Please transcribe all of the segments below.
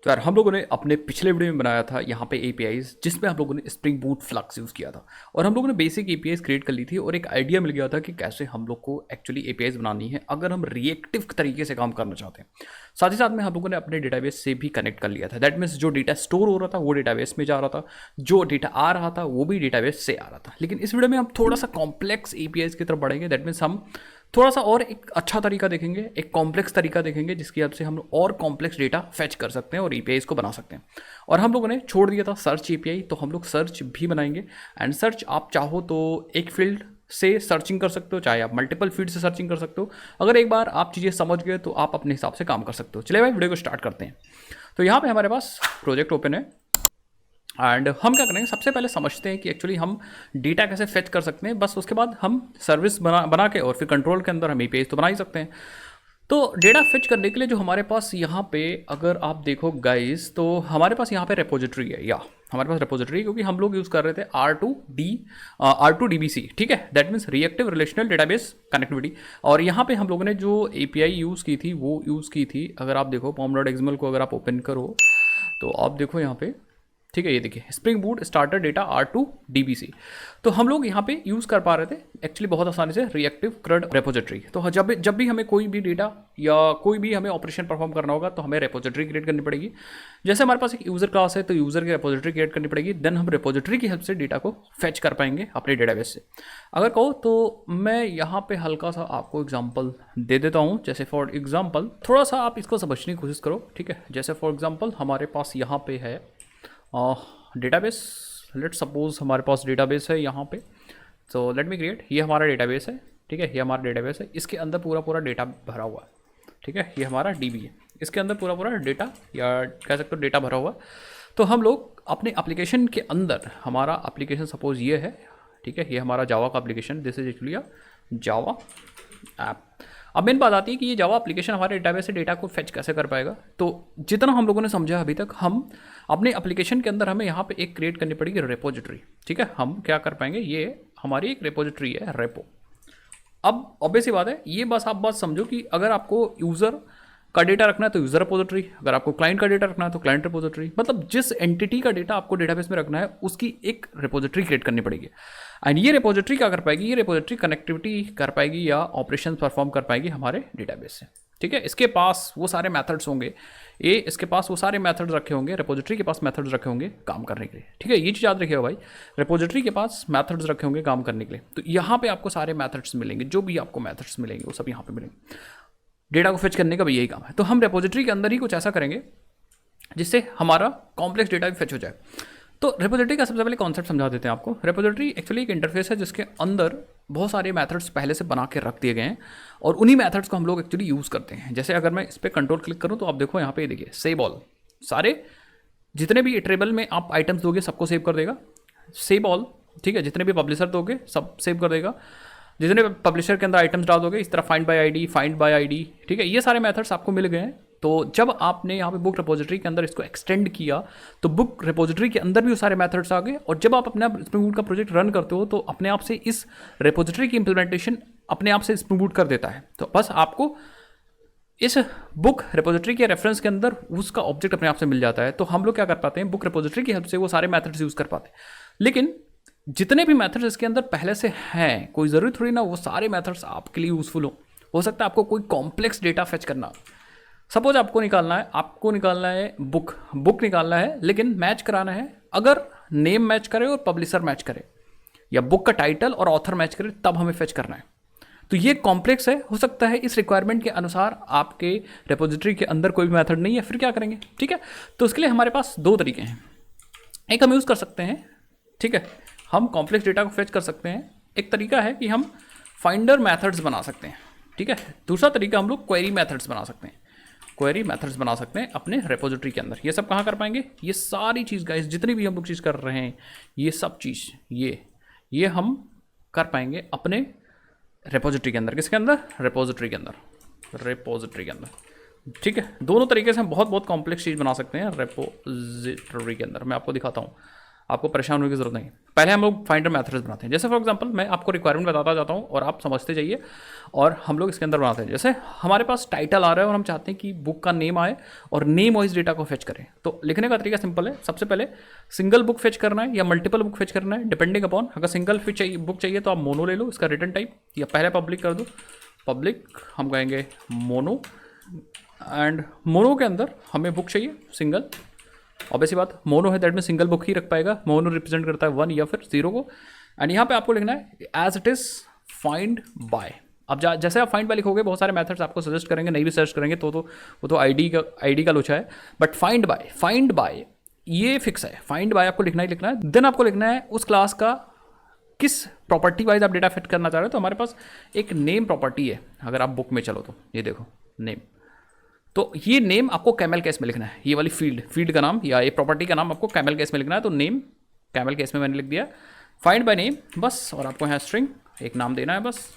तो यार हम लोगों ने अपने पिछले वीडियो में बनाया था यहाँ पे एपीआईज, जिसमें हम लोगों ने स्प्रिंग बूट फ्लक्स यूज़ किया था और हम लोगों ने बेसिक एपीआईज क्रिएट कर ली थी और एक आइडिया मिल गया था कि कैसे हम लोग को एक्चुअली एपीआईज बनानी है अगर हम रिएक्टिव तरीके से काम करना चाहते हैं। साथ ही साथ में हम लोगों ने अपने डेटाबेस से भी कनेक्ट कर लिया था। दैट मीन्स जो डेटा स्टोर हो रहा था वो डेटाबेस में जा रहा था, जो डेटा आ रहा था वो भी डेटाबेस से आ रहा था। लेकिन इस वीडियो में हम थोड़ा सा कॉम्प्लेक्स एपीआईज की तरफ बढ़ेंगे। दैट मीन्स हम थोड़ा सा और एक अच्छा तरीका देखेंगे, एक कॉम्प्लेक्स तरीका देखेंगे जिसकी हेल्प से हम और कॉम्प्लेक्स डेटा फेच कर सकते हैं और एपीआईज को बना सकते हैं। और हम लोगों ने छोड़ दिया था सर्च एपीआई, तो हम लोग सर्च भी बनाएंगे। एंड सर्च आप चाहो तो एक फील्ड से सर्चिंग कर सकते हो, चाहे आप मल्टीपल फील्ड से सर्चिंग कर सकते हो। अगर एक बार आप चीज़ें समझ गए तो आप अपने हिसाब से काम कर सकते हो। चलिए भाई वीडियो को स्टार्ट करते हैं। तो यहाँ पे हमारे पास प्रोजेक्ट ओपन है एंड हम क्या करेंगे, सबसे पहले समझते हैं कि एक्चुअली हम डेटा कैसे फेच कर सकते हैं। बस उसके बाद हम सर्विस बना के और फिर कंट्रोल के अंदर हम एपीआई तो बना ही सकते हैं। तो डेटा फेच करने के लिए जो हमारे पास यहाँ पे अगर आप देखो गाइस, तो हमारे पास यहाँ पे रेपोजिटरी है, या हमारे पास रेपोजिटरी, क्योंकि हम लोग यूज़ कर रहे थे R2DBC, ठीक है। That means reactive relational database connectivity. और यहाँ पे हम लोगों ने जो एपीआई यूज़ की थी वो यूज़ की थी, अगर आप देखो pom.xml को अगर आप ओपन करो तो आप देखो यहाँ पे, ठीक है, ये देखिए spring boot starter data R2DBC। तो हम लोग यहाँ पे यूज़ कर पा रहे थे एक्चुअली बहुत आसानी से रिएक्टिव CRUD रेपोजिटरी। तो जब भी हमें कोई भी डेटा या कोई भी हमें ऑपरेशन परफॉर्म करना होगा तो हमें रेपोजिटरी क्रिएट करनी पड़ेगी। जैसे हमारे पास एक यूज़र क्लास है तो यूज़र की रेपोजिटरी क्रिएट करनी पड़ेगी, देन हम रेपोजिटरी की हेल्प से डेटा को फेच कर पाएंगे अपने डेटाबेस से। अगर कहो तो मैं यहाँ पे हल्का सा आपको एग्जाम्पल दे देता हूँ। जैसे फॉर एग्जाम्पल थोड़ा सा आप इसको समझने की कोशिश करो, ठीक है। जैसे फॉर एग्जाम्पल हमारे पास यहाँ पे है डेटाबेस, लेट सपोज हमारे पास डेटाबेस है यहाँ पे। तो लेट मी क्रिएट, ये हमारा डेटाबेस है, ठीक है, ये हमारा डेटाबेस है। इसके अंदर पूरा डेटा भरा हुआ है, ठीक है। ये हमारा डीबी है, इसके अंदर पूरा डेटा या कह सकते हो डेटा भरा हुआ। तो हम लोग अपने एप्लीकेशन के अंदर, हमारा एप्लीकेशन सपोज ये है, ठीक है, ये हमारा जावा का application, this is actually Java app. अब मेन बात आती है कि ये जावा एप्लीकेशन हमारे डेटाबेस से डेटा को फेच कैसे कर पाएगा। तो जितना हम लोगों ने समझा अभी तक, हम अपने एप्लीकेशन के अंदर हमें यहाँ पे एक क्रिएट करनी पड़ेगी रेपोजिटरी, ठीक है। हम क्या कर पाएंगे, ये हमारी एक रेपोजिटरी है रेपो। अब ऑब्वियस सी बात है, ये बस आप बात समझो कि अगर आपको यूज़र का डेटा रखना है तो यूज़र रेपोजिटरी, अगर आपको क्लाइंट का डेटा रखना है तो क्लाइंट रेपोजिटरी। मतलब जिस एंटिटी का डेटा आपको डेटाबेस में रखना है उसकी एक रेपोजिटरी क्रिएट करनी पड़ेगी। एंड ये रेपोजिटरी क्या कर पाएगी, ये रेपोजिटरी कनेक्टिविटी कर पाएगी या ऑपरेशन परफॉर्म कर पाएगी हमारे डेटाबेस से, ठीक है। इसके पास वो सारे मेथड्स होंगे, इसके पास वो सारे मेथड्स रखे होंगे, रेपोजिटरी के पास मेथड्स रखे होंगे काम करने के लिए, ठीक है। ये चीज़ याद रखिएगा भाई, रेपोजिटरी के पास मेथड्स रखे होंगे काम करने के लिए। तो यहाँ पे आपको सारे मेथड्स मिलेंगे, जो भी आपको मेथड्स मिलेंगे वो सब यहाँ पे मिलेंगे। डेटा को फेच करने का भी यही काम है। तो हम रेपोजिटरी के अंदर ही कुछ ऐसा करेंगे जिससे हमारा कॉम्प्लेक्स डेटा भी फेच हो जाए। तो रेपोजिटरी का सबसे पहले कॉन्सेप्ट समझा देते हैं आपको। रेपोजिटरी एक्चुअली एक इंटरफेस है जिसके अंदर बहुत सारे मेथड्स पहले से बना के रख दिए गए हैं और उन्हीं मेथड्स को हम लोग एक्चुअली यूज़ करते हैं। जैसे अगर मैं इस पर कंट्रोल क्लिक करूँ तो आप देखो यहाँ पे देखिए सेव ऑल, सारे जितने भी इटरेबल में आप आइटम्स दोगे सबको सेव कर देगा। सेव ऑल, ठीक है, जितने भी पब्लिशर दोगे सब सेव कर देगा। जितने पब्लिशर के अंदर आइटम्स डाल दोगे, इस तरह फाइंड बाय आईडी, ठीक है, ये सारे मेथड्स आपको मिल गए हैं। तो जब आपने यहाँ पे बुक रिपोजिटरी के अंदर इसको एक्सटेंड किया तो बुक रिपोजिटरी के अंदर भी वो सारे मेथड्स आ गए। और जब आप अपना स्प्रिंग बूट का प्रोजेक्ट रन करते हो तो अपने आप से इस रिपोजिटरी की इंप्लीमेंटेशन अपने आप से स्प्रिंग बूट कर देता है। तो बस आपको इस बुक रिपोजिटरी के रेफरेंस के अंदर उसका ऑब्जेक्ट अपने आप से मिल जाता है। तो हम लोग क्या कर पाते हैं, बुक रिपोजिटरी की हेल्प से वो सारे मेथड्स यूज़ कर पाते हैं। लेकिन जितने भी मेथड्स इसके अंदर पहले से हैं, कोई ज़रूरी थोड़ी ना वो सारे मेथड्स आपके लिए यूज़फुल हो सकता है आपको कोई कॉम्प्लेक्स डेटा फेच करना। सपोज आपको निकालना है बुक निकालना है, लेकिन मैच कराना है अगर नेम मैच करे और पब्लिशर मैच करे या बुक का टाइटल और ऑथर मैच करे तब हमें फेच करना है। तो ये कॉम्प्लेक्स है, हो सकता है इस रिक्वायरमेंट के अनुसार आपके रेपोजिटरी के अंदर कोई भी मेथड नहीं है, फिर क्या करेंगे, ठीक है। तो उसके लिए हमारे पास दो तरीके हैं। एक हम यूज़ कर सकते हैं, ठीक है, हम कॉम्प्लेक्स डेटा को फेच कर सकते हैं। एक तरीका है कि हम फाइंडर मेथड्स बना सकते हैं, ठीक है। दूसरा तरीका हम लोग क्वेरी मेथड्स बना सकते हैं। क्वेरी मेथड्स बना सकते हैं अपने रेपोजिटरी के अंदर। ये सब कहाँ कर पाएंगे, ये सारी चीज़ गाइस, जितनी भी हम लोग चीज़ कर रहे हैं, ये सब चीज़ ये हम कर पाएंगे अपने रेपोजिटरी के अंदर। किसके अंदर, रेपोजिटरी के अंदर, ठीक है। दोनों तरीके से हम बहुत कॉम्प्लेक्स चीज़ बना सकते हैं रेपोजिटरी के अंदर। मैं आपको दिखाता हूँ, आपको परेशान होने की जरूरत नहीं। पहले हम लोग फाइंडर मेथड्स बनाते हैं। जैसे फॉर एग्जांपल मैं आपको रिक्वायरमेंट बताता जाता हूँ और आप समझते जाइए, और हम लोग इसके अंदर बनाते हैं। जैसे हमारे पास टाइटल आ रहा है और हम चाहते हैं कि बुक का नेम आए और नेम वाइज डेटा को फेच करें। तो लिखने का तरीका सिंपल है। सबसे पहले सिंगल बुक फेच करना है या मल्टीपल बुक फेच करना है, डिपेंडिंग अपॉन। अगर सिंगल बुक चाहिए तो आप मोनो ले लो, इसका रिटर्न टाइप या पहले पब्लिक कर दो। पब्लिक हम कहेंगे मोनो, एंड मोनो के अंदर हमें बुक चाहिए सिंगल। ऑब्वियसली बात, मोनो है दैट में सिंगल बुक ही रख पाएगा। मोनो रिप्रेजेंट करता है 1 या फिर 0 को। एंड यहाँ पे आपको लिखना है as it is find by. अब जैसे आप फाइंड बाय लिखोगे, बहुत सारे मेथड्स आपको सजेस्ट करेंगे, नहीं भी सर्च करेंगे तो वो तो आईडी का लोचा है। बट फाइंड बाय ये फिक्स है। फाइंड बाय आपको लिखना ही लिखना है। देन आपको लिखना है उस क्लास का किस प्रॉपर्टी वाइज आप डेटा फिट करना चाह रहे हो। तो हमारे पास एक नेम प्रॉपर्टी है। अगर आप बुक में चलो तो ये देखो नेम, तो ये नेम आपको कैमल केस में लिखना है। ये वाली फील्ड का नाम या ये प्रॉपर्टी का नाम आपको कैमल केस में लिखना है। तो नेम कैमल केस में मैंने लिख दिया, फाइंड बाय नेम बस। और आपको यहाँ स्ट्रिंग एक नाम देना है बस।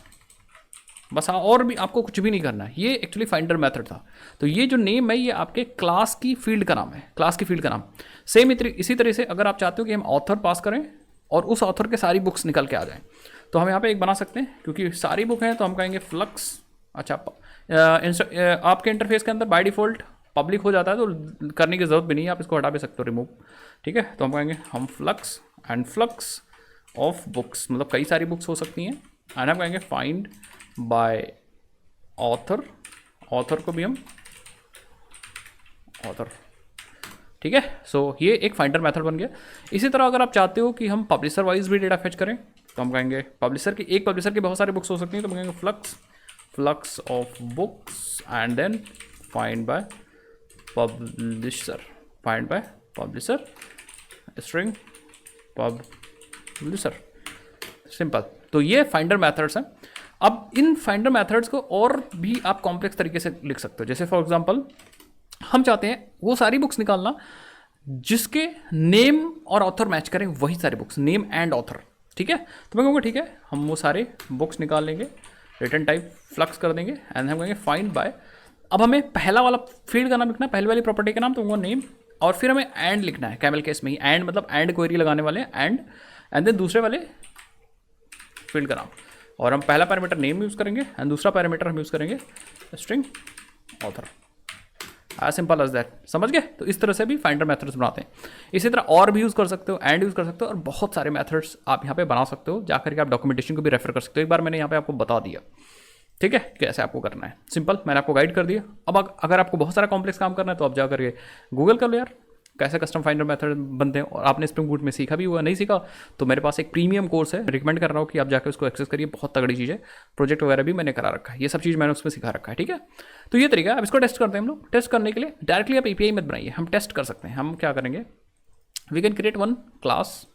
और भी आपको कुछ भी नहीं करना है। ये एक्चुअली फाइंडर मेथड था। तो ये जो नेम है ये आपके क्लास की फील्ड का नाम है, क्लास की फील्ड का नाम। सेम इसी तरह से अगर आप चाहते हो कि हम ऑथर पास करें और उस ऑथर के सारी बुक्स निकल के आ जाएं, तो हम यहाँ पे एक बना सकते हैं। क्योंकि सारी बुक हैं तो हम कहेंगे फ्लक्स। अच्छा, आपके इंटरफेस के अंदर बाय डिफ़ॉल्ट पब्लिक हो जाता है तो करने की ज़रूरत भी नहीं है, आप इसको हटा भी सकते हो, रिमूव। ठीक है, तो हम कहेंगे हम flux and flux of books, मतलब कई सारी बुक्स हो सकती हैं। एंड हम कहेंगे फाइंड बाय ऑथर, ऑथर को भी हम ऑथर। ठीक है, सो ये एक फाइंडर मेथड बन गया। इसी तरह अगर आप चाहते हो कि हम पब्लिशर वाइज भी डेटा फेच करें तो हम कहेंगे पब्लिशर की बहुत सारी बुक्स हो सकती हैं, तो हम कहेंगे flux of books and then find by publisher string publisher. Simple. तो ये फाइंडर मेथड्स हैं। अब इन फाइंडर मेथड्स को और भी आप कॉम्प्लेक्स तरीके से लिख सकते हो। जैसे फॉर एग्जांपल हम चाहते हैं वो सारी बुक्स निकालना जिसके नेम और ऑथर मैच करें, वही सारी बुक्स, नेम एंड ऑथर। ठीक है, तो मैं कहूँगा ठीक है, हम वो सारे बुक्स निकाल लेंगे, रिटर्न टाइप फ्लक्स कर देंगे एंड हम कहेंगे फाइंड बाय। अब हमें पहला वाला फील्ड का नाम लिखना है, पहले वाली प्रॉपर्टी का नाम, तो वो नेम, और फिर हमें एंड लिखना है कैमल केस में ही। एंड मतलब एंड क्वेरी लगाने वाले एंड देन दूसरे वाले फील्ड का नाम। और हम पहला पैरामीटर नेम यूज़ करेंगे एंड दूसरा पैरामीटर हम यूज़ करेंगे string author. As simple as that. समझ गए? तो इस तरह से भी फाइंडर मेथड्स बनाते हैं। इसी तरह और भी यूज़ कर सकते हो, एंड यूज़ कर सकते हो, और बहुत सारे मेथड्स आप यहाँ पे बना सकते हो। जाकर के आप डॉक्यूमेंटेशन को भी रेफर कर सकते हो। एक बार मैंने यहाँ पे आपको बता दिया, ठीक है, कैसे आपको करना है। सिंपल, मैंने आपको गाइड कर दिया। अब अगर आपको बहुत सारा कॉम्प्लेक्स काम करना है तो आप जा करके गूगल कर लो यार, कैसे कस्टम फाइंडर मेथड बनते हैं। और आपने स्प्रिंग बूट में सीखा भी हुआ, नहीं सीखा तो मेरे पास एक प्रीमियम कोर्स है, रिकमेंड कर रहा हूँ कि आप जाकर उसको एक्सेस करिए। बहुत तगड़ी चीज़ है, प्रोजेक्ट वगैरह भी मैंने करा रखा है, ये सब चीज़ मैंने उसमें सिखा रखा है। ठीक है, तो ये तरीका है। अब इसको टेस्ट करते हैं हम लोग। टेस्ट करने के लिए डायरेक्टली आप एपीआई मत बनाइए, हम टेस्ट कर सकते हैं। हम क्या करेंगे, we can create one class,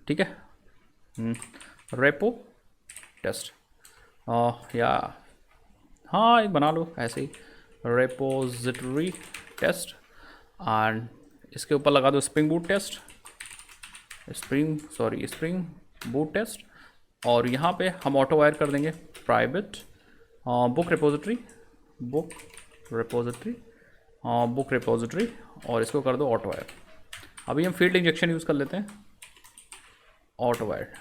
ठीक है, रेपो टेस्ट, या हाँ एक बना लो ऐसे ही, रेपोजिटरी टेस्ट, एंड इसके ऊपर लगा दो Spring Boot test, Spring Boot test. और यहाँ पे हम ऑटो वायर कर देंगे प्राइवेट बुक रिपोजिटरी, और इसको कर दो ऑटो वायर। अभी हम फील्ड इंजेक्शन यूज़ कर लेते हैं, ऑटो वायर,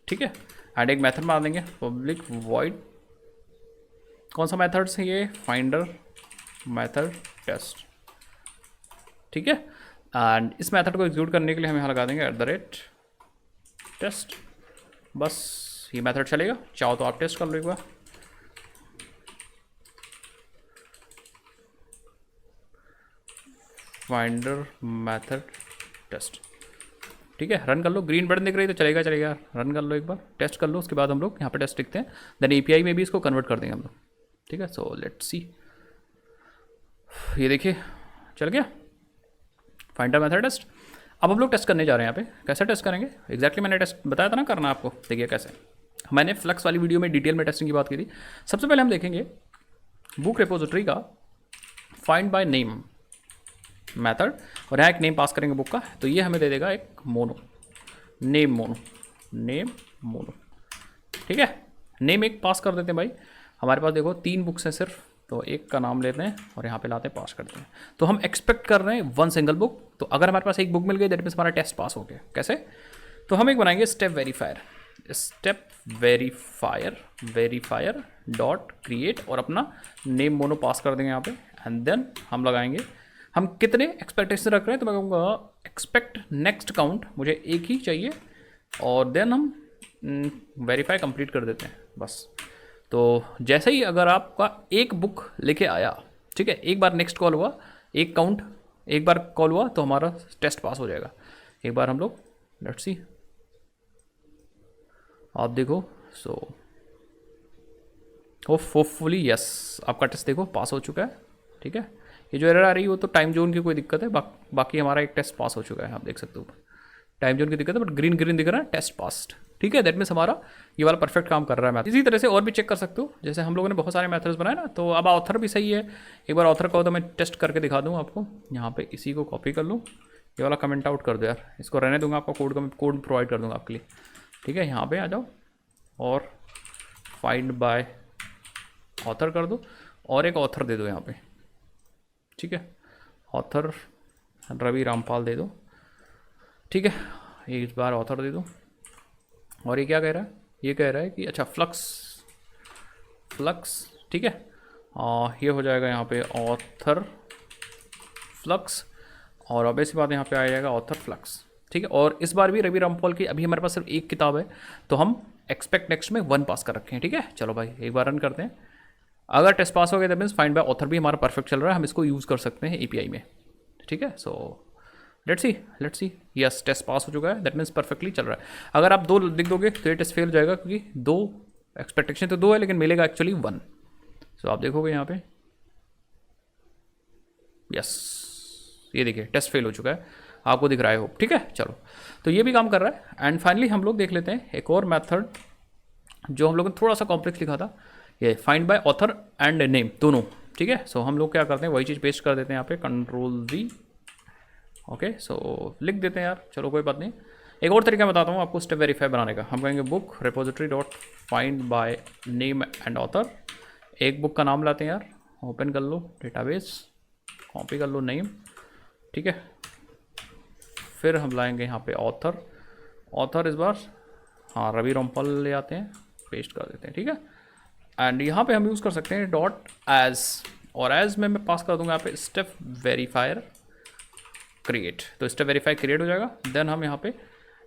ठीक है। एंड एक मेथड मार देंगे पब्लिक वॉइड, कौन सा मेथड है ये, फाइंडर मेथड टेस्ट, ठीक है। एंड इस मेथड को एग्जीक्यूट करने के लिए हम यहाँ लगा देंगे @टेस्ट। बस ये मेथड चलेगा, चाहो तो आप टेस्ट कर लो एक बार। फाइंडर मेथड टेस्ट, ठीक है, रन कर लो। ग्रीन बटन दिख रही तो चलेगा, रन कर लो एक बार, टेस्ट कर लो। उसके बाद हम लोग यहाँ पे टेस्ट लिखते हैं, देन एपीआई में भी इसको कन्वर्ट कर देंगे हम लोग, ठीक है। सो लेट्स सी, ये देखिए चल गया फाइंडर मेथड टेस्ट। अब हम लोग टेस्ट करने जा रहे हैं यहाँ पे। कैसे टेस्ट करेंगे एग्जैक्टली मैंने टेस्ट बताया था ना करना आपको। देखिए कैसे, मैंने फ्लक्स वाली वीडियो में डिटेल में टेस्टिंग की बात की थी। सबसे पहले हम देखेंगे बुक रिपोजिटरी का फाइंड बाय नेम मेथड, और यहाँ एक नेम पास करेंगे बुक का, तो ये हमें दे देगा एक नेम मोनो, ठीक है। नेम एक पास कर देते हैं भाई। हमारे पास देखो 3 बुक्स हैं सिर्फ, तो एक का नाम लेते हैं और यहाँ पे लाते हैं, पास करते हैं। तो हम एक्सपेक्ट कर रहे हैं 1 सिंगल बुक, तो अगर हमारे पास एक बुक मिल गई दैट मीन्स हमारा टेस्ट पास हो गया। कैसे? तो हम एक बनाएंगे स्टेप वेरीफायर डॉट क्रिएट और अपना नेम मोनो पास कर देंगे यहाँ पे एंड देन हम लगाएंगे हम कितने एक्सपेक्टेशन रख रहे हैं। तो मैं कहूँगा एक्सपेक्ट नेक्स्ट काउंट, मुझे एक ही चाहिए और देन हम वेरीफाई कंप्लीट कर देते हैं बस। तो जैसे ही अगर आपका एक बुक लेके आया, ठीक है, एक बार नेक्स्ट कॉल हुआ, एक काउंट एक बार कॉल हुआ तो हमारा टेस्ट पास हो जाएगा। एक बार हम लोग लेट्स सी, आप देखो। सो होपफुली यस, आपका टेस्ट देखो पास हो चुका है। ठीक है, ये जो एरर आ रही है वो तो टाइम जोन की कोई दिक्कत है, बाकी हमारा एक टेस्ट पास हो चुका है। आप देख सकते हो टाइम जोन की दिक्कत है बट ग्रीन ग्रीन दिख रहा है, टेस्ट पास्ड। ठीक है, दैट मीन्स हमारा ये वाला परफेक्ट काम कर रहा है मैथ। इसी तरह से और भी चेक कर सकते हो, जैसे हम लोगों ने बहुत सारे मेथड्स बनाए ना, तो अब ऑथर भी सही है। एक बार ऑथर कहो तो मैं टेस्ट करके दिखा दूँ आपको। यहाँ पे इसी को कॉपी कर लूँ, ये वाला कमेंट आउट कर दो यार, इसको रहने दूंगा, आपका कोड प्रोवाइड कर दूंगा आपके लिए। ठीक है, यहाँ पे आ जाओ और फाइंड बाय ऑथर कर दो और एक ऑथर दे दो यहाँ पे। ठीक है, ऑथर रवि रामपाल दे दो। ठीक है, ये इस बार ऑथर दे दो। और ये क्या कह रहा है? ये कह रहा है कि अच्छा फ्लक्स, ठीक है, ये हो जाएगा यहाँ पे ऑथर फ्लक्स और ऑब्वियस बात यहाँ पे आ जाएगा ऑथर फ्लक्स। ठीक है, और इस बार भी रवि रामपाल की अभी हमारे पास सिर्फ एक किताब है तो हम एक्सपेक्ट नेक्स्ट में 1 पास कर रखे हैं। ठीक है, चलो भाई एक बार रन करते हैं। अगर टेस्ट पास हो गया that means find by author भी हमारा परफेक्ट चल रहा है, हम इसको यूज़ कर सकते हैं एपीआई में। ठीक है, so let's see yes test pass हो चुका है, दैट मीन्स परफेक्टली चल रहा है। अगर आप 2 लिख दोगे तो ये टेस्ट फेल हो जाएगा क्योंकि 2 एक्सपेक्टेशन तो 2 है लेकिन मिलेगा एक्चुअली 1। सो आप देखोगे यहाँ पे यस, ये देखिए टेस्ट फेल हो चुका है, आपको दिख रहा है होप। ठीक है, चलो तो ये भी काम कर रहा है। एंड फाइनली हम लोग देख लेते हैं एक और मेथड जो हम लोगों ने थोड़ा सा कॉम्प्लेक्स लिखा था, ये find by author and name दोनों। ठीक है, सो हम लोग क्या करते हैं वही चीज़ पेस्ट कर देते हैं यहाँ पे, Ctrl+V। ओके, सो लिख देते हैं यार, चलो कोई बात नहीं। एक और तरीका बताता हूँ आपको स्टेप वेरीफाई बनाने का। हम कहेंगे book repository dot find by name and author. एक बुक का नाम लाते हैं यार, ओपन कर लो डेटाबेस, कॉपी कर लो नेम। ठीक है, फिर हम लाएंगे यहाँ पे ऑथर इस बार हाँ रवि रामपाल ले आते हैं, पेस्ट कर देते हैं। ठीक है, एंड यहाँ पे हम यूज़ कर सकते हैं डॉट एज, और एज में मैं पास कर दूंगा यहाँ पे स्टेप वेरीफायर क्रिएट। तो स्टेप वेरीफाई क्रिएट हो जाएगा। देन हम यहाँ पे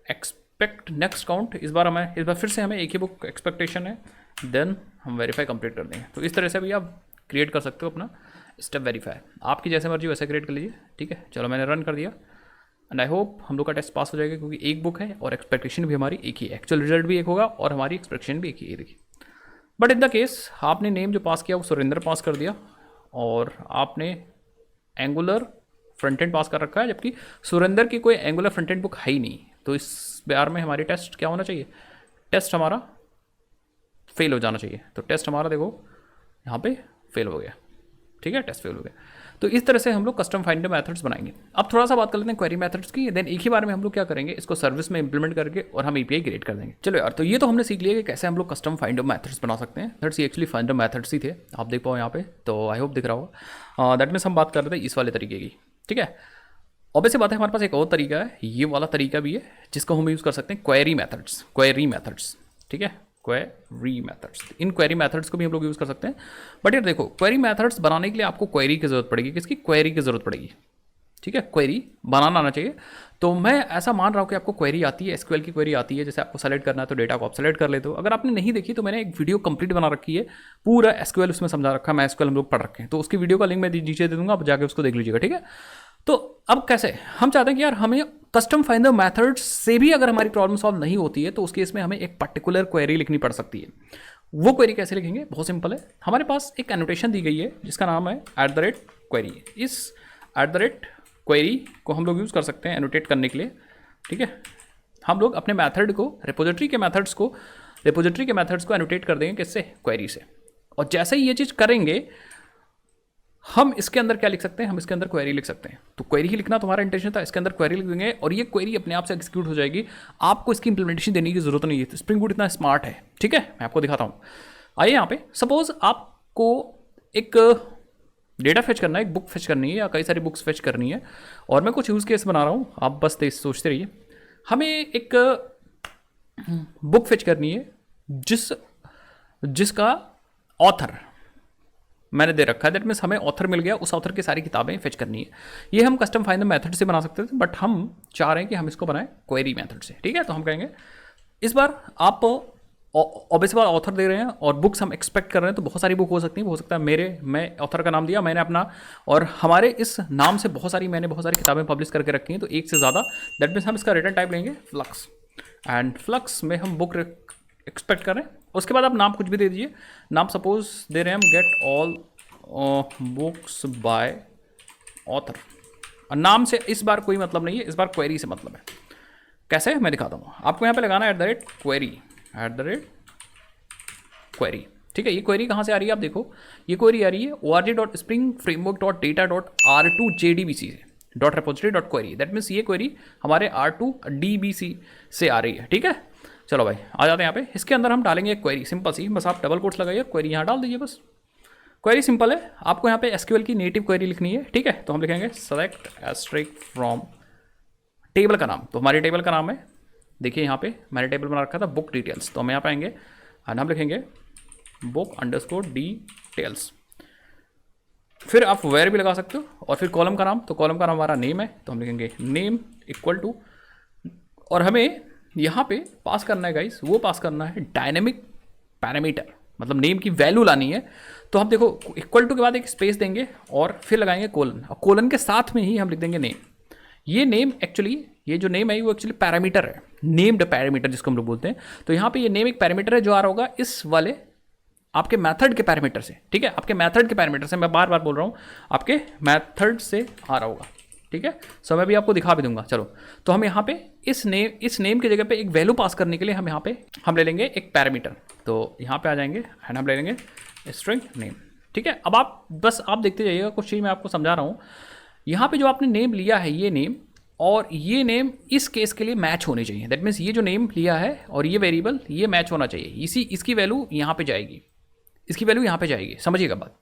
एक्सपेक्ट नेक्स्ट काउंट, इस बार फिर से हमें एक ही बुक एक्सपेक्टेशन है, देन हम वेरीफाई कंप्लीट कर देंगे। तो इस तरह से भी आप क्रिएट कर सकते हो अपना स्टेप वेरीफाई, आपकी जैसे मर्जी वैसे क्रिएट कर लीजिए। ठीक है, चलो मैंने रन कर दिया एंड आई होप हम लोग का टेस्ट पास हो जाएगा क्योंकि एक बुक है और एक्सपेक्टेशन भी हमारी एक ही है, एक्चुअल रिजल्ट भी एक होगा और हमारी एक्सपेक्टेशन भी एक ही है। देखिए, बट इन द केस आपने नेम जो पास किया वो सुरेंद्र पास कर दिया और आपने एंगुलर फ्रंट एंड पास कर रखा है, जबकि सुरेंद्र की कोई एंगुलर फ्रंट एंड बुक है ही नहीं। तो इस बार में हमारी टेस्ट क्या होना चाहिए? टेस्ट हमारा फेल हो जाना चाहिए। तो टेस्ट हमारा देखो यहाँ पे फेल हो गया। ठीक है, टेस्ट फेल हो गया। तो इस तरह से हम लोग कस्टम फाइंडर मेथड्स बनाएंगे। अब थोड़ा सा बात कर लेते हैं क्वेरी मेथड्स की, देन एक ही बार में हम लोग क्या करेंगे, इसको सर्विस में इंप्लीमेंट करके और हम एपीआई क्रिएट कर देंगे। चलो यार, तो ये तो हमने सीख लिया कि कैसे हम लोग कस्टम फाइंडर मेथड्स बना सकते हैं। दैट्स एक्चुअली फाइंडर मेथड्स ही थे, आप देख पाओ यहाँ पे, तो आई होप दिख रहा होगा। दैट मीन्स हम बात कर रहे थे इस वाले तरीके की। ठीक है, ऑब्वियसली बात है हमारे पास एक और तरीका है, ये वाला तरीका भी है जिसको हम यूज़ कर सकते हैं क्वेरी मेथड्स। ठीक है, क्वेरी मेथड्स, इन क्वेरी मेथड्स को भी हम लोग यूज़ कर सकते हैं। बट यार देखो, क्वेरी मेथड्स बनाने के लिए आपको क्वेरी की ज़रूरत पड़ेगी। किसकी? क्वेरी की ज़रूरत पड़ेगी। ठीक है, क्वेरी बनाना आना चाहिए। तो मैं ऐसा मान रहा हूँ कि आपको क्वेरी आती है, एसक्यूएल की क्वेरी आती है। जैसे आपको सेलेक्ट करना है तो डेटा को आप सेलेक्ट कर लेते हो। अगर आपने नहीं देखी तो मैंने एक वीडियो कंप्लीट बना रखी है, पूरा एसक्यूएल उसमें समझा रखा है, मैं एसक्यूएल हम लोग पढ़ रखे हैं, तो उसकी वीडियो का लिंक मैं नीचे दे दूँगा, आप जाके उसको देख लीजिएगा। ठीक है, तो अब कैसे हम चाहते हैं कि यार हमें कस्टम फाइंडर मेथड्स से भी अगर हमारी प्रॉब्लम सॉल्व नहीं होती है तो उस केस में हमें एक पर्टिकुलर क्वेरी लिखनी पड़ सकती है। वो क्वेरी कैसे लिखेंगे? बहुत सिंपल है, हमारे पास एक एनोटेशन दी गई है जिसका नाम है @query। इस @query को हम लोग यूज़ कर सकते हैं एनोटेट करने के लिए। ठीक है, हम लोग अपने मेथड को रिपोजिटरी के मेथड्स को एनोटेट कर देंगे किससे? क्वेरी से। और जैसे ही ये चीज़ करेंगे हम इसके अंदर क्या लिख सकते हैं? हम इसके अंदर क्वेरी लिख सकते हैं। तो क्वेरी ही लिखना तुम्हारा इंटेंशन था, इसके अंदर क्वेरी लिख देंगे और ये क्वेरी अपने आप से एग्जीक्यूट हो जाएगी। आपको इसकी इंप्लीमेंटेशन देने की जरूरत नहीं है। तो स्प्रिंग बूट इतना स्मार्ट है। ठीक है, मैं आपको दिखाता हूँ। आइए यहाँ पे, सपोज आपको एक डेटा फेच करना है, एक बुक फेच करनी है या कई सारी बुक्स फेच करनी है, और मैं कुछ यूज़ केस बना रहा हूँ, आप बस तेज सोचते रहिए। हमें एक बुक फेच करनी है जिसका ऑथर मैंने दे रखा है, दैट मीन्स हमें ऑथर मिल गया, उस ऑथर की सारी किताबें फेच करनी है। ये हम कस्टम फाइंड मेथड से बना सकते थे, बट हम चाह रहे हैं कि हम इसको बनाएं क्वेरी मेथड से, ठीक है। तो हम कहेंगे इस बार आप ऑब्वियस बार ऑथर दे रहे हैं और बुक्स हम एक्सपेक्ट कर रहे हैं, तो बहुत सारी बुक हो सकती हैं, हो सकता है मैं ऑथर का नाम दिया, मैंने अपना, और हमारे इस नाम से मैंने बहुत सारी किताबें पब्लिश करके रखी हैं, तो एक से ज़्यादा, दैट मीन्स हम इसका रिटर्न टाइप लेंगे फ्लक्स, एंड फ्लक्स में हम बुक एक्सपेक्ट कर रहे हैं। उसके बाद आप नाम कुछ भी दे दीजिए, नाम सपोज दे रहे हैं हम get all books by author, और नाम से इस बार कोई मतलब नहीं है, इस बार क्वेरी से मतलब है। कैसे मैं दिखाता हूँ आपको, यहाँ पे लगाना है @query, ठीक है। ये क्वेरी कहाँ से आ रही है आप देखो, ये क्वेरी आ रही है org.springframework.data.r2jdbc से .repository.query, दैट मीन्स ये क्वेरी हमारे R2DBC से आ रही है, ठीक है। चलो भाई आ जाते हैं यहाँ पे, इसके अंदर हम डालेंगे एक क्वेरी सिंपल सी, बस आप डबल कोट्स लगाइए, क्वेरी यहाँ डाल दीजिए, बस क्वेरी सिंपल है। आपको यहाँ पे एसक्यूएल की नेटिव क्वेरी लिखनी है, ठीक है। तो हम लिखेंगे सेलेक्ट एस्ट्रिक फ्रॉम टेबल का नाम, तो हमारी टेबल का नाम है, देखिए यहाँ पे मैंने टेबल बना रखा था बुक डिटेल्स, तो हम यहाँ पे आएंगे और हम लिखेंगे book_details, फिर आप वेयर भी लगा सकते हो, और फिर कॉलम का नाम, तो कॉलम का नाम हमारा नेम है, तो हम लिखेंगे नेम इक्वल टू, और हमें यहाँ पे पास करना है गाइस, वो पास करना है डायनेमिक पैरामीटर, मतलब नेम की वैल्यू लानी है। तो हम देखो इक्वल टू के बाद एक स्पेस देंगे और फिर लगाएंगे कोलन, और कोलन के साथ में ही हम लिख देंगे नेम। ये नेम एक्चुअली, ये जो नेम है वो एक्चुअली पैरामीटर है, नेम्ड पैरामीटर जिसको हम लोग बोलते हैं। तो यहाँ पे ये नेम एक पैरामीटर है जो आ रहा होगा इस वाले आपके मेथड के पैरामीटर से, ठीक है, आपके मेथड के पैरामीटर से, मैं बार बार बोल रहा हूँ, आपके मेथड से आ रहा होगा, ठीक है। सो मैं भी आपको दिखा भी दूंगा। चलो, तो हम यहाँ पे इस नेम की जगह पे एक वैल्यू पास करने के लिए हम यहाँ पे हम ले लेंगे एक पैरामीटर, तो यहाँ पे आ जाएंगे एंड हम ले लेंगे स्ट्रिंग नेम, ठीक है। अब आप बस आप देखते जाइएगा, कुछ चीज़ मैं आपको समझा रहा हूँ। यहाँ पे जो आपने नेम लिया है, ये नेम और ये नेम इस केस के लिए मैच होनी चाहिए, दैट मीन्स ये जो नेम लिया है और ये वेरिएबल ये मैच होना चाहिए, इसकी वैल्यू यहाँ पे जाएगी, इसकी वैल्यू यहाँ पे जाएगी, समझिएगा बात।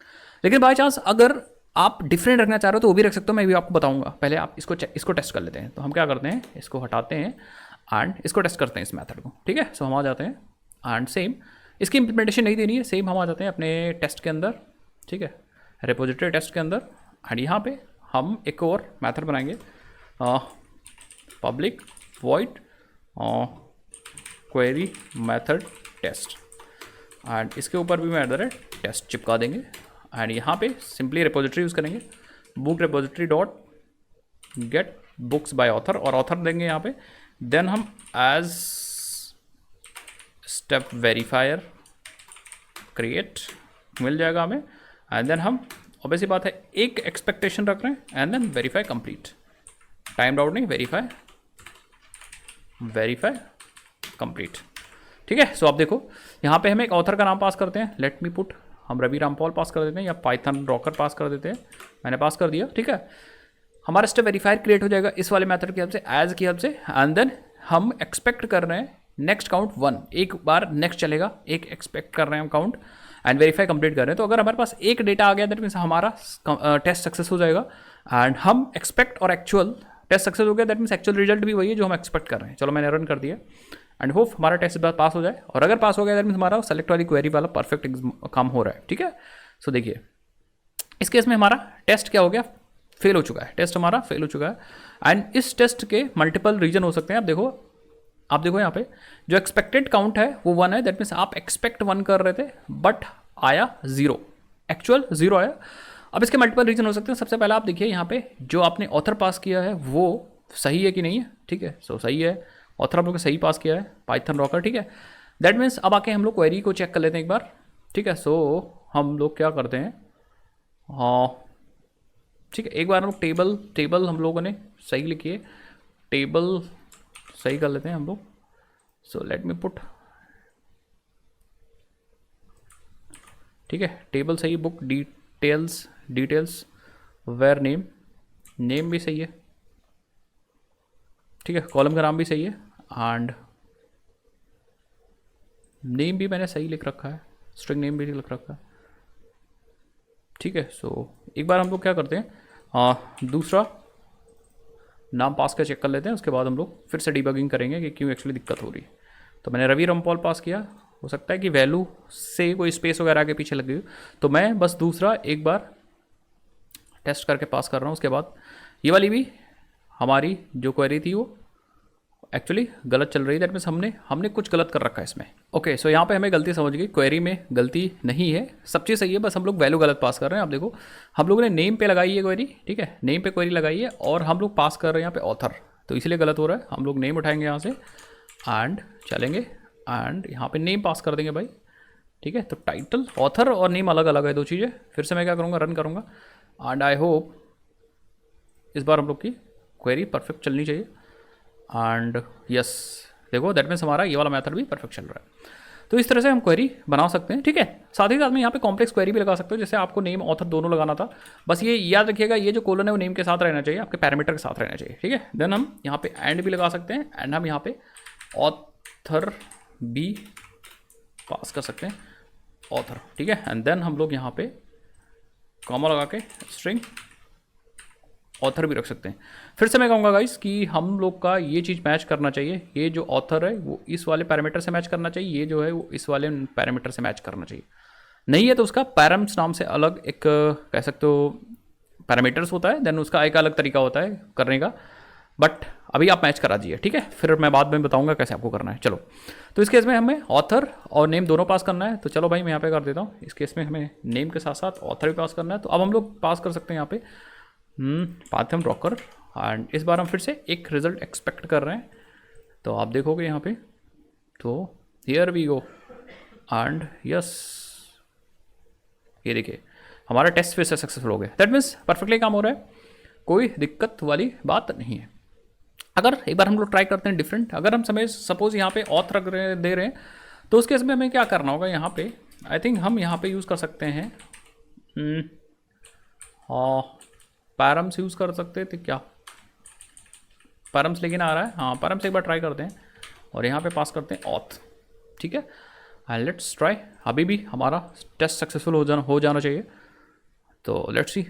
लेकिन बाय चांस अगर आप डिफरेंट रखना चाह रहे हो तो वो भी रख सकते हो, मैं भी आपको बताऊंगा। पहले आप इसको टेस्ट कर लेते हैं। तो हम क्या करते हैं, इसको हटाते हैं एंड इसको टेस्ट करते हैं इस मेथड को, ठीक है। सो हम आ जाते हैं एंड सेम इसकी इंप्लीमेंटेशन नहीं देनी है, सेम हम आ जाते हैं अपने टेस्ट के अंदर, ठीक है, रिपोजिटरी टेस्ट के अंदर, एंड यहाँ पे हम एक और मेथड बनाएंगे public void query method test, and इसके ऊपर भी मैं टेस्ट चिपका देंगे, एंड यहाँ पे सिंपली रिपोजिटरी यूज़ करेंगे book repository dot gate books by author, और ऑथर देंगे यहाँ पे, देन हम एज स्टेप वेरीफायर क्रिएट मिल जाएगा हमें, एंड देन हम ऑब्वियसली बात है एक एक्सपेक्टेशन रख रहे हैं, and then verify complete, time out नहीं, वेरीफाई कंप्लीट, ठीक है। सो आप देखो यहाँ पे हम एक ऑथर का नाम पास करते हैं, लेट मी पुट, हम रवि रामपाल पास कर देते हैं या पाइथन रॉकर पास कर देते हैं, मैंने पास कर दिया, ठीक है। हमारा स्टेप वेरीफायर क्रिएट हो जाएगा इस वाले मेथड की हेल्प से, एज की हेल्प से, एंड देन हम एक्सपेक्ट कर रहे हैं नेक्स्ट काउंट 1, एक बार नेक्स्ट चलेगा, एक एक्सपेक्ट कर रहे हैं हम काउंट, एंड वेरीफाई कंप्लीट कर रहे हैं। तो अगर हमारे पास एक डेटा आ गया दैट मीन्स हमारा टेस्ट सक्सेस हो जाएगा, एंड हम एक्सपेक्ट और एक्चुअल टेस्ट सक्सेस हो गया, दैट मीन्स एक्चुअल रिजल्ट भी वही है जो हम एक्सपेक्ट कर रहे हैं। चलो मैंने रन कर दिया, एंड होप हमारा टेस्ट इस बार पास हो जाए, और अगर पास हो गया दैट मीन्स हमारा सेलेक्ट वाली क्वेरी वाला परफेक्ट काम हो रहा है, ठीक है। सो देखिए इस केस में हमारा टेस्ट क्या हो गया, फेल हो चुका है, टेस्ट हमारा फेल हो चुका है, एंड इस टेस्ट के मल्टीपल रीजन हो सकते हैं। आप देखो यहाँ पे जो एक्सपेक्टेड काउंट है वो 1 है, दैट मीन्स आप एक्सपेक्ट 1 कर रहे थे बट आया 0, एक्चुअल 0 आया। अब इसके मल्टीपल रीजन हो सकते हैं। सबसे पहला आप देखिए यहाँ पे जो आपने ऑथर पास किया है वो सही है कि नहीं है, ठीक है। सो सही है, ऑथर आप लोग सही पास किया है, पाइथन रॉकर, ठीक है। दैट मीन्स अब आके हम लोग क्वेरी को चेक कर लेते हैं एक बार, ठीक है। सो हम लोग क्या करते हैं, हाँ ठीक है, एक बार हम लोग टेबल हम लोगों ने सही लिखी है, टेबल सही कर लेते हैं हम लोग। सो लेट मी पुट, ठीक है, टेबल सही, बुक डिटेल्स वेयर नेम भी सही है, ठीक है, कॉलम का नाम भी सही है, एंड नेम भी मैंने सही लिख रखा है, स्ट्रिंग नेम भी लिख रखा है, ठीक है। सो एक बार हम लोग क्या करते हैं, दूसरा नाम पास का चेक कर लेते हैं, उसके बाद हम लोग फिर से डिबगिंग करेंगे कि क्यों एक्चुअली दिक्कत हो रही है। तो मैंने रवि रामपाल पास किया, हो सकता है कि वैल्यू से कोई स्पेस वगैरह आगे पीछे लगी हो, तो मैं बस दूसरा एक बार टेस्ट करके पास कर रहा हूँ। उसके बाद ये वाली भी हमारी जो क्वेरी थी वो एक्चुअली गलत चल रही है, दैट मीन्स हमने कुछ गलत कर रखा है इसमें। ओके, सो यहाँ पे हमें गलती समझ गई, क्वेरी में गलती नहीं है, सब चीज़ सही है, बस हम लोग वैल्यू गलत पास कर रहे हैं। आप देखो हम लोगों ने नेम पे लगाई है क्वेरी, ठीक है, नेम पे क्वेरी लगाई है और हम लोग पास कर रहे हैं यहाँ पे ऑथर, तो इसलिए गलत हो रहा है। हम लोग नेम उठाएंगे यहाँ से एंड चलेंगे एंड यहाँ पे नेम पास कर देंगे भाई, ठीक है। तो टाइटल, ऑथर और नेम अलग अलग है, दो चीज़ें। फिर से मैं क्या करूँगा, रन करूँगा एंड आई होप इस बार हम लोग की क्वेरी परफेक्ट चलनी चाहिए। एंड यस, देखो दैट मीन्स हमारा ये वाला मेथड भी परफेक्ट चल रहा है। तो इस तरह से हम क्वेरी बना सकते हैं, ठीक है। साथ ही साथ में यहाँ पे कॉम्प्लेक्स क्वेरी भी लगा सकते हो, जैसे आपको नेम ऑथर दोनों लगाना था, बस ये याद रखिएगा ये जो कोलन है वो नेम के साथ रहना चाहिए, आपके पैरामीटर के साथ रहना चाहिए, ठीक है। देन हम यहाँ पे एंड भी लगा सकते हैं एंड हम यहाँ पे ऑथर भी पास कर सकते हैं, ऑथर, ठीक है। एंड देन हम लोग यहाँ पे कॉमा लगा के स्ट्रिंग ऑथर भी रख सकते हैं। फिर से मैं कहूँगा गाइस कि हम लोग का ये चीज़ मैच करना चाहिए, ये जो ऑथर है वो इस वाले पैरामीटर से मैच करना चाहिए, ये जो है वो इस वाले पैरामीटर से मैच करना चाहिए। नहीं है तो उसका पैरम्स नाम से अलग एक कह सकते हो पैरामीटर्स होता है, देन उसका एक अलग तरीका होता है करने का, बट अभी आप मैच करा दीजिए, ठीक है। फिर मैं बाद में बताऊंगा कैसे आपको करना है। चलो, तो इस केस में हमें ऑथर और नेम दोनों पास करना है, तो चलो भाई मैं यहाँ पे कर देता हूँ। इस केस में हमें नेम के साथ साथ ऑथर भी पास करना है, तो अब हम लोग पास कर सकते हैं यहाँ पे पाइथन रॉकर एंड इस बार हम फिर से एक रिजल्ट एक्सपेक्ट कर रहे हैं। तो आप देखोगे यहाँ पे, तो here we go and yes, ये देखिए हमारा टेस्ट फिर से सक्सेसफुल हो गया, दैट मीन्स परफेक्टली काम हो रहा है, कोई दिक्कत वाली बात नहीं है। अगर एक बार हम लोग ट्राई करते हैं डिफरेंट, अगर हम समय सपोज यहाँ पे ऑथ रख रहे दे रहे हैं, तो उस केस में हमें क्या करना होगा, यहाँ पे आई थिंक हम यहाँ पे यूज़ कर सकते हैं पैरम्स यूज़ कर सकते थे क्या, पैरम्स लेकिन आ रहा है, हाँ पैरम्स एक बार ट्राई करते हैं और यहाँ पे पास करते हैं ऑथ, ठीक है। एंड लेट्स ट्राई, अभी भी हमारा टेस्ट सक्सेसफुल हो जाना चाहिए, तो लेट्स सी,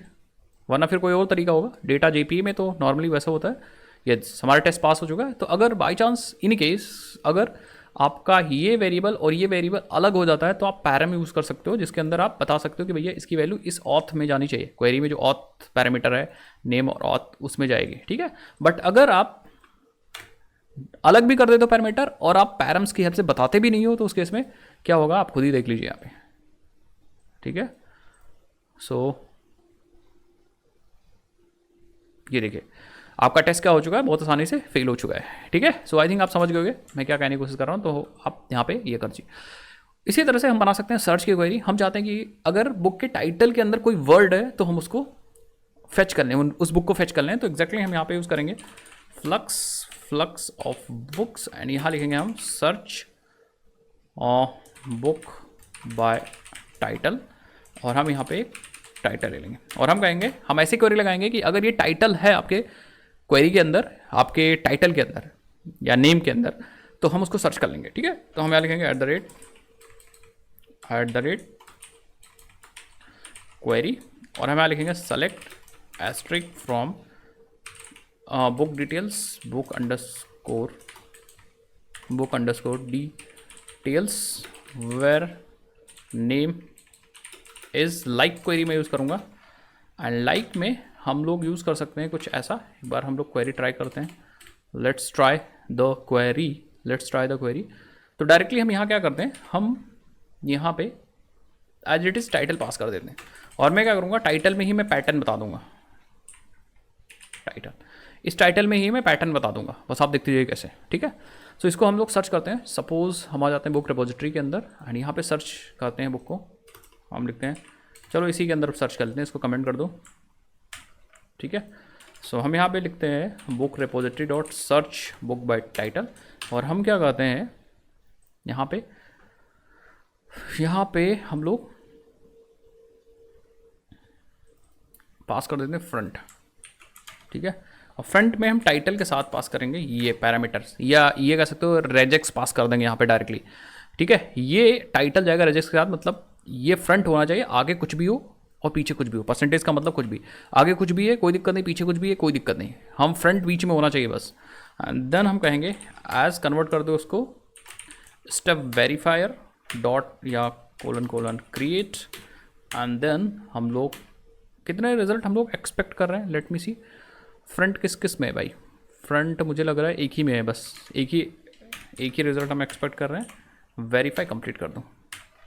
वरना फिर कोई और तरीका होगा। डेटा जेपीई में तो नॉर्मली वैसा होता है, ये हमारा टेस्ट पास हो चुका है। तो अगर बाई चांस इन केस अगर आपका ये वेरिएबल और ये वेरिएबल अलग हो जाता है, तो आप पैरम यूज़ कर सकते हो, जिसके अंदर आप बता सकते हो कि भैया इसकी वैल्यू इस ऑथ में जानी चाहिए, क्वेरी में जो ऑथ पैरामीटर है नेम और ऑथ उसमें जाएगी, ठीक है। बट अगर आप अलग भी कर देते हो पैरामीटर और आप पैरम्स की हेल्प से बताते भी नहीं हो, तो उस केस में क्या होगा आप खुद ही देख लीजिए यहाँ पे, ठीक है। सो ये देखिए आपका टेस्ट क्या हो चुका है, बहुत आसानी से फेल हो चुका है, ठीक है। सो आई थिंक आप समझ गए होंगे मैं क्या कहने की कोशिश कर रहा हूँ, तो आप यहाँ पे ये कर दीजिए। इसी तरह से हम बना सकते हैं सर्च की क्वेरी। हम चाहते हैं कि अगर बुक के टाइटल के अंदर कोई वर्ड है तो हम उसको फेच कर लें, उस बुक को फेच कर लें। तो एग्जैक्टली हम यहाँ पे यूज़ करेंगे फ्लक्स ऑफ बुक्स एंड यहाँ लिखेंगे हम सर्च बुक बाय टाइटल, और हम यहाँ पे एक टाइटल ले लेंगे और हम कहेंगे, हम ऐसी क्वेरी लगाएंगे कि अगर ये टाइटल है आपके क्वेरी के अंदर, आपके टाइटल के अंदर या नेम के अंदर, तो हम उसको सर्च कर लेंगे, ठीक है। तो हम यहाँ लिखेंगे @ क्वेरी और हम यहाँ लिखेंगे select asterisk from book details book underscore details where name is like query में यूज़ करूँगा। एंड लाइक में हम लोग यूज़ कर सकते हैं कुछ ऐसा, एक बार हम लोग क्वेरी ट्राई करते हैं, लेट्स ट्राई द क्वेरी। तो डायरेक्टली हम यहाँ क्या करते हैं, हम यहाँ पे एज इट इज़ टाइटल पास कर देते हैं और मैं क्या करूँगा, टाइटल में ही मैं पैटर्न बता दूँगा, इस टाइटल में ही मैं पैटर्न बता दूँगा, बस आप देखते जाइए कैसे, ठीक है। सो इसको हम लोग सर्च करते हैं, सपोज हम आ जाते हैं बुक रिपोजिटरी के अंदर एंड यहाँ पे सर्च करते हैं बुक को, हम लिखते हैं, चलो इसी के अंदर सर्च कर लेते हैं, इसको कमेंट कर दो, ठीक है। सो हम यहाँ पे लिखते हैं book repository dot search book by title और हम क्या कहते हैं यहाँ पे हम लोग पास कर देते हैं फ्रंट, ठीक है। और फ्रंट में हम टाइटल के साथ पास करेंगे ये पैरामीटर्स, या ये कह सकते हो रेजेक्स पास कर देंगे यहाँ पे डायरेक्टली, ठीक है। ये टाइटल जाएगा रेजेक्स के साथ, मतलब ये फ्रंट होना चाहिए, आगे कुछ भी हो और पीछे कुछ भी हो, परसेंटेज का मतलब कुछ भी, आगे कुछ भी है कोई दिक्कत नहीं, पीछे कुछ भी है कोई दिक्कत नहीं, हम फ्रंट बीच में होना चाहिए बस। एंड देन हम कहेंगे एज कन्वर्ट कर दो उसको स्टेप वेरीफायर डॉट या colon colon create. And then हम लोग कितने रिजल्ट हम लोग एक्सपेक्ट कर रहे हैं, लेट मी सी। फ्रंट किस किस में है भाई, फ्रंट मुझे लग रहा है एक ही में है, बस एक ही रिजल्ट हम एक्सपेक्ट कर रहे हैं। वेरीफाई कंप्लीट कर दूँ,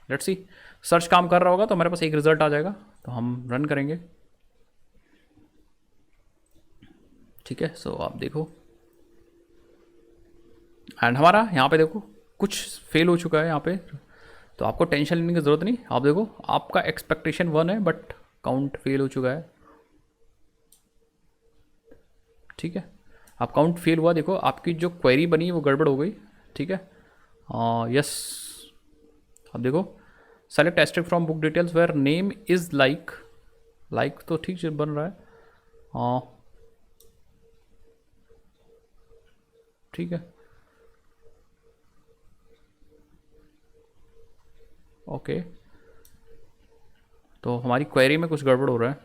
लेट्स सी। सर्च काम कर रहा होगा तो हमारे पास एक रिजल्ट आ जाएगा, तो हम रन करेंगे। ठीक है, सो आप देखो एंड हमारा यहाँ पे देखो कुछ फेल हो चुका है यहाँ पे, तो आपको टेंशन लेने की ज़रूरत नहीं। आप देखो आपका एक्सपेक्टेशन 1 है बट काउंट फेल हो चुका है। ठीक है, आप काउंट फेल हुआ, देखो आपकी जो क्वेरी बनी है वो गड़बड़ हो गई। ठीक है, यस, अब देखो select asterisk from book details where name is like, like तो ठीक से बन रहा है। हाँ ठीक है, ओके, तो हमारी क्वेरी में कुछ गड़बड़ हो रहा है,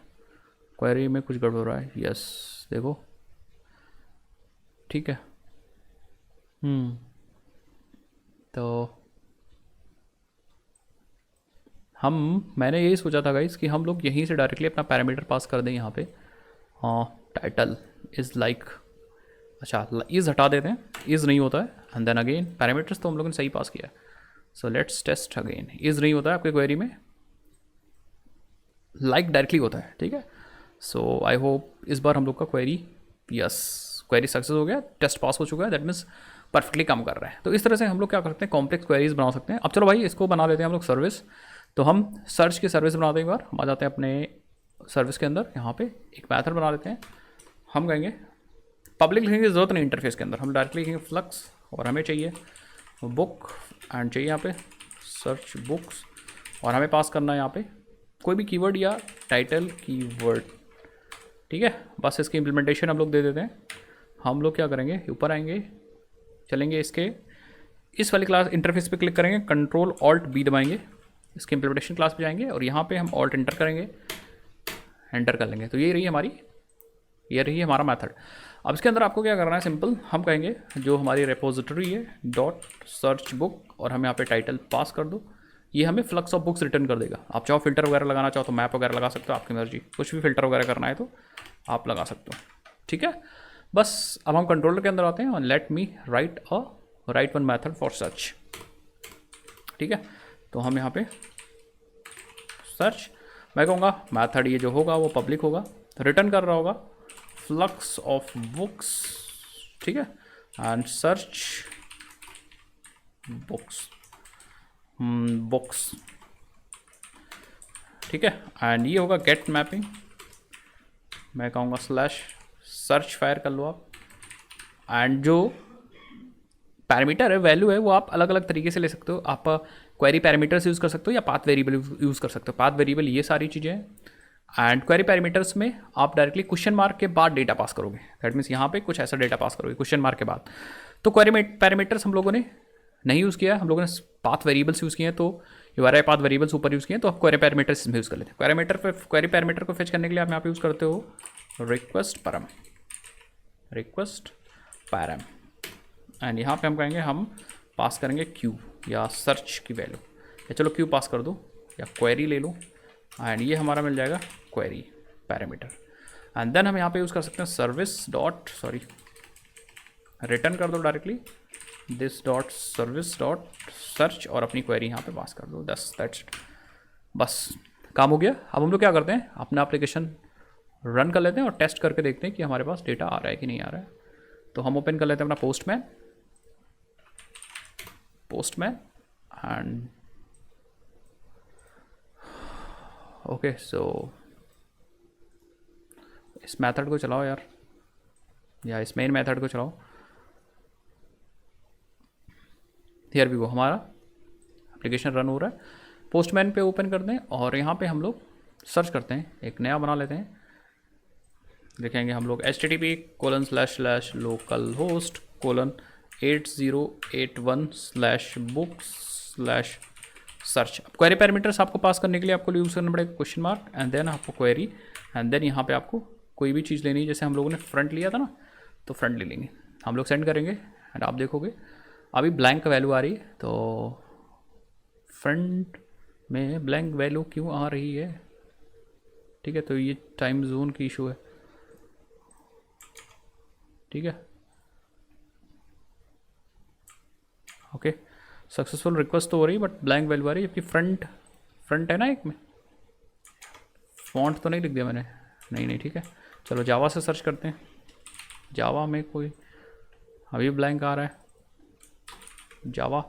क्वेरी में कुछ गड़बड़ हो रहा है। यस देखो, ठीक है, तो मैंने यही सोचा था गाइस कि हम लोग यहीं से डायरेक्टली अपना पैरामीटर पास कर दें यहाँ पे। हाँ, टाइटल इज़ लाइक, अच्छा इज़ हटा देते हैं, इज़ नहीं होता है। एंड देन अगेन पैरामीटर्स तो हम लोगों ने सही पास किया है, so let's test again. Is नहीं होता है आपके क्वेरी में, लाइक डायरेक्टली होता है। ठीक है, सो आई होप इस बार हम लोग का क्वेरी, यस क्वेरी सक्सेस हो गया, टेस्ट पास हो चुका है, दैट मीन्स परफेक्टली काम कर रहा है। तो इस तरह से हम लोग क्या कर सकते हैं, कॉम्प्लेक्स क्वेरीज बना सकते हैं। अब चलो भाई इसको बना लेते हैं हम लोग सर्विस। तो हम सर्च की सर्विस बनाते हैं, एक बार हम आ जाते हैं अपने सर्विस के अंदर, यहाँ पे एक मैथड बना लेते हैं। हम कहेंगे पब्लिक लिखने की ज़रूरत नहीं इंटरफेस के अंदर, हम डायरेक्टली लिखेंगे फ्लक्स, और हमें चाहिए बुक एंड चाहिए यहाँ पे सर्च बुक्स, और हमें पास करना है यहाँ पे कोई भी कीवर्ड या टाइटल कीवर्ड। ठीक है, बस इसकी इम्प्लीमेंटेशन हम लोग दे देते हैं। हम लोग क्या करेंगे, ऊपर आएंगे, चलेंगे इसके इस वाली क्लास इंटरफेस पे क्लिक करेंगे, कंट्रोल ऑल्ट बी दबाएंगे, इसके इम्प्लीमेंटेशन क्लास पे जाएंगे और यहाँ पे हम ऑल्ट एंटर करेंगे, एंटर कर लेंगे। तो ये रही हमारा मेथड। अब इसके अंदर आपको क्या करना है, सिंपल हम कहेंगे जो हमारी रेपोजिटरी है डॉट सर्च बुक, और हम यहाँ पे टाइटल पास कर दो, ये हमें फ्लक्स ऑफ बुक्स रिटर्न कर देगा। आप चाहो फिल्टर वगैरह लगाना चाहो तो मैप वगैरह लगा सकते हो, आपकी मर्जी, कुछ भी फिल्टर वगैरह करना है तो आप लगा सकते हो। ठीक है, बस अब हम कंट्रोलर के अंदर आते हैं और let me right one method for search. ठीक है, तो हम यहाँ पे सर्च, मैं कहूँगा मैथड ये जो होगा वो पब्लिक होगा, रिटर्न कर रहा होगा फ्लक्स ऑफ बुक्स। ठीक है, एंड सर्च बुक्स। ठीक है, एंड ये होगा गेट मैपिंग, मैं कहूँगा स्लैश सर्च फायर कर लो आप। एंड जो पैरामीटर है, वैल्यू है, वो आप अलग अलग तरीके से ले सकते हो। आप क्वेरी पैरामीटर्स यूज़ कर सकते हो या पाथ वेरिएबल यूज़ कर सकते हो। पाथ वेरिएबल ये सारी चीज़ें हैं, एंड क्वेरी पैरामीटर्स में आप डायरेक्टली क्वेश्चन मार्क के बाद डेटा पास करोगे, दैट मीन्स यहाँ पे कुछ ऐसा डेटा पास करोगे क्वेश्चन मार्क के बाद। तो क्वेरी पैरामीटर्स हम लोगों ने नहीं यूज़ किया, हम लोगों ने पाथ वेरिएबल्स यूज़ किए हैं, तो URI पाथ वेरिएबल्स ऊपर यूज़ किए हैं, तो आप क्वेरी पैरामीटर्स इसमें यूज़ कर लेते हैं। क्वेरी पैरामीटर को फेच करने के लिए आप यहाँ पे यूज़ करते हो रिक्वेस्ट पैरम, एंड यहाँ पे हम कहेंगे हम पास करेंगे क्यू या सर्च की वैल्यू, या चलो क्यू पास कर दो या क्वेरी ले लो, एंड ये हमारा मिल जाएगा क्वेरी पैरामीटर। एंड देन हम यहाँ पे यूज़ कर सकते हैं सर्विस डॉट रिटर्न कर दो directly this dot service dot search, और अपनी क्वेरी यहाँ पे पास कर दो, दैट्स इट, बस काम हो गया। अब हम लोग क्या करते हैं, अपना एप्लीकेशन रन कर लेते हैं और टेस्ट करके देखते हैं कि हमारे पास डेटा आ रहा है कि नहीं आ रहा है। तो हम ओपन कर लेते हैं अपना पोस्टमैन एंड ओके, सो इस मेथड को चलाओ यार, या इस मेन मेथड को चलाओ। हियर भी वो हमारा एप्लीकेशन रन हो रहा है। पोस्टमैन पे ओपन कर दें और यहाँ पे हम लोग सर्च करते हैं, एक नया बना लेते हैं, लिखेंगे हम लोग http://localhost:8081/books/ सर्च। क्वेरी पैरामीटर्स आपको पास करने के लिए आपको यूज़ करना पड़ेगा क्वेश्चन मार्क एंड देन आपको क्वेरी एंड देन यहाँ पे आपको कोई भी चीज़ लेनी है। जैसे हम लोगों ने फ्रंट लिया था ना, तो फ्रंट ले लेंगे, हम लोग सेंड करेंगे एंड आप देखोगे अभी ब्लैंक वैल्यू आ रही है। तो फ्रंट में ब्लैंक वैल्यू क्यों आ रही है? ठीक है, तो ये टाइम जोन की इशू है। ठीक है, ओके, सक्सेसफुल रिक्वेस्ट तो हो रही है बट ब्लैंक वैल्यू आ रही है, जबकि फ्रंट है ना एक में। फॉन्ट तो नहीं लिख दिया मैंने, नहीं ठीक है। चलो जावा से सर्च करते हैं। जावा में कोई अभी ब्लैंक आ रहा है, जावा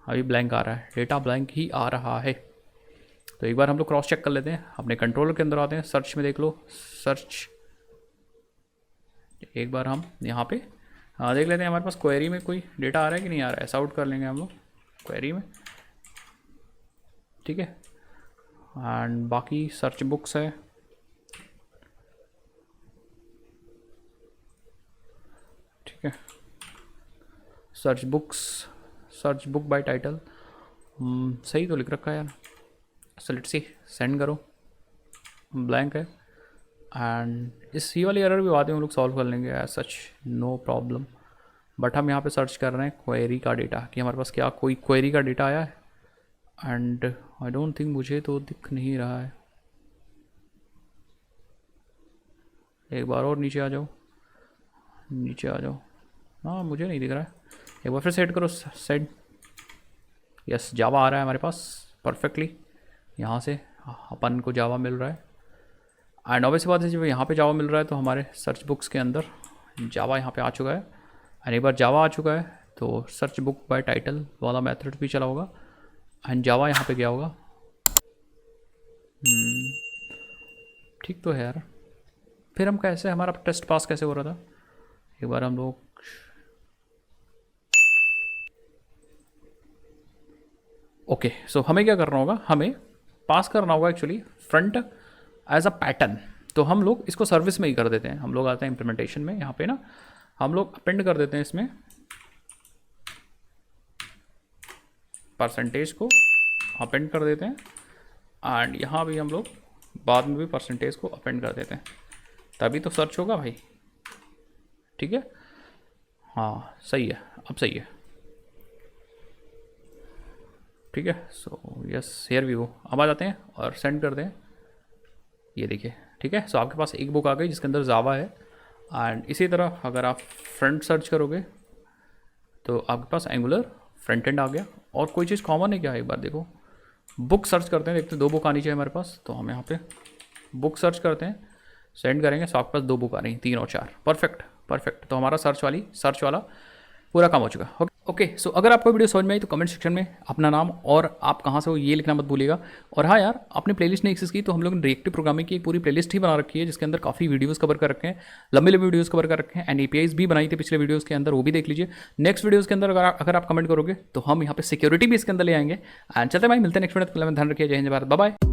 अभी ब्लैंक आ रहा है, डेटा ब्लैंक ही आ रहा है। तो एक बार हम लोग क्रॉस चेक कर लेते हैं, अपने कंट्रोलर के अंदर आते हैं, सर्च में देख लो, सर्च एक बार हम यहाँ पे देख लेते हैं हमारे पास क्वेरी में कोई डेटा आ रहा है कि नहीं आ रहा है। ऐसा आउट कर लेंगे हम लोग क्वेरी में, ठीक है। एंड बाकी सर्च बुक्स है, ठीक है, सर्च बुक बाय टाइटल सही तो लिख रखा है यार। सो लेट्स सी, सेंड करो, ब्लैंक है। एंड इस सी वाली एरर भी बाद में हम लोग सॉल्व कर लेंगे, as such no problem. But हम यहाँ पे सर्च कर रहे हैं क्वेरी का डेटा, कि हमारे पास क्या कोई क्वेरी का डेटा आया है। एंड आई डोंट थिंक, मुझे तो दिख नहीं रहा है। एक बार और नीचे आ जाओ, नीचे आ जाओ, हाँ मुझे नहीं दिख रहा है। एक बार फिर सेट करो, सेट, यस जावा आ रहा है हमारे पास परफेक्टली। यहाँ से अपन को जावा मिल रहा है। एंड ऑब्वियस बात है, जब यहाँ पे जावा मिल रहा है तो हमारे सर्च बुक्स के अंदर जावा यहाँ पे आ चुका है। एंड एक बार जावा आ चुका है तो सर्च बुक बाय टाइटल वाला मेथड भी चला होगा एंड जावा यहाँ पे गया होगा। ठीक तो है यार। फिर हम कैसे, हमारा टेस्ट पास कैसे हो रहा था? एक बार हम लोग ओके, सो हमें क्या करना होगा, हमें पास करना होगा actually front as a pattern. तो हम लोग इसको सर्विस में ही कर देते हैं। हम लोग आते हैं इम्प्लीमेंटेशन में, यहाँ पे ना हम लोग अपेंड कर देते हैं इसमें परसेंटेज को अपेंड कर देते हैं। एंड यहाँ भी हम लोग बाद में भी परसेंटेज को अपेंड कर देते हैं, तभी तो सर्च होगा भाई। ठीक है, हाँ सही है, अब सही है। ठीक है, so yes here we go. अब आ जाते हैं और सेंड कर दें, ये देखिए। ठीक है, सो आपके पास एक बुक आ गई जिसके अंदर जावा है। एंड इसी तरह अगर आप फ्रंट सर्च करोगे तो आपके पास एंगुलर फ्रंट एंड आ गया। और कोई चीज़ कॉमन है क्या, एक बार देखो, बुक सर्च करते हैं, देखते हैं 2 बुक आनी चाहिए हमारे पास। तो हम यहाँ पे बुक सर्च करते हैं, सेंड करेंगे, सो आपके पास 2 बुक आ रही हैं, 3 और 4, परफेक्ट। तो हमारा सर्च वाला पूरा काम हो चुका है। ओके, सो अगर आपको वीडियो समझ में आई तो कमेंट सेक्शन में अपना नाम और आप कहाँ से हो ये लिखना मत भूलिएगा। और हाँ यार, आपने प्लेलिस्ट नहीं एक्सेस की तो हम लोग ने रिएक्टिव प्रोग्रामिंग की एक पूरी प्लेलिस्ट ही बना रखी है, जिसके अंदर काफ़ी वीडियोस कवर कर रखे हैं, लंबे वीडियोस कवर कर रखे हैं। एंड एपीआईज भी बनाई थी पिछले वीडियोज़ के अंदर, वो भी देख लीजिए। नेक्स्ट वीडियोज़ के अंदर अगर आप कमेंट करोगे तो हम यहाँ पे सिक्योरिटी भी इसके अंदर ले आएंगे। एंड चलते भाई, मिलते हैं नेक्स्ट वीडियो, ध्यान रखिए। जय हिंद, भारत, बाय बाय।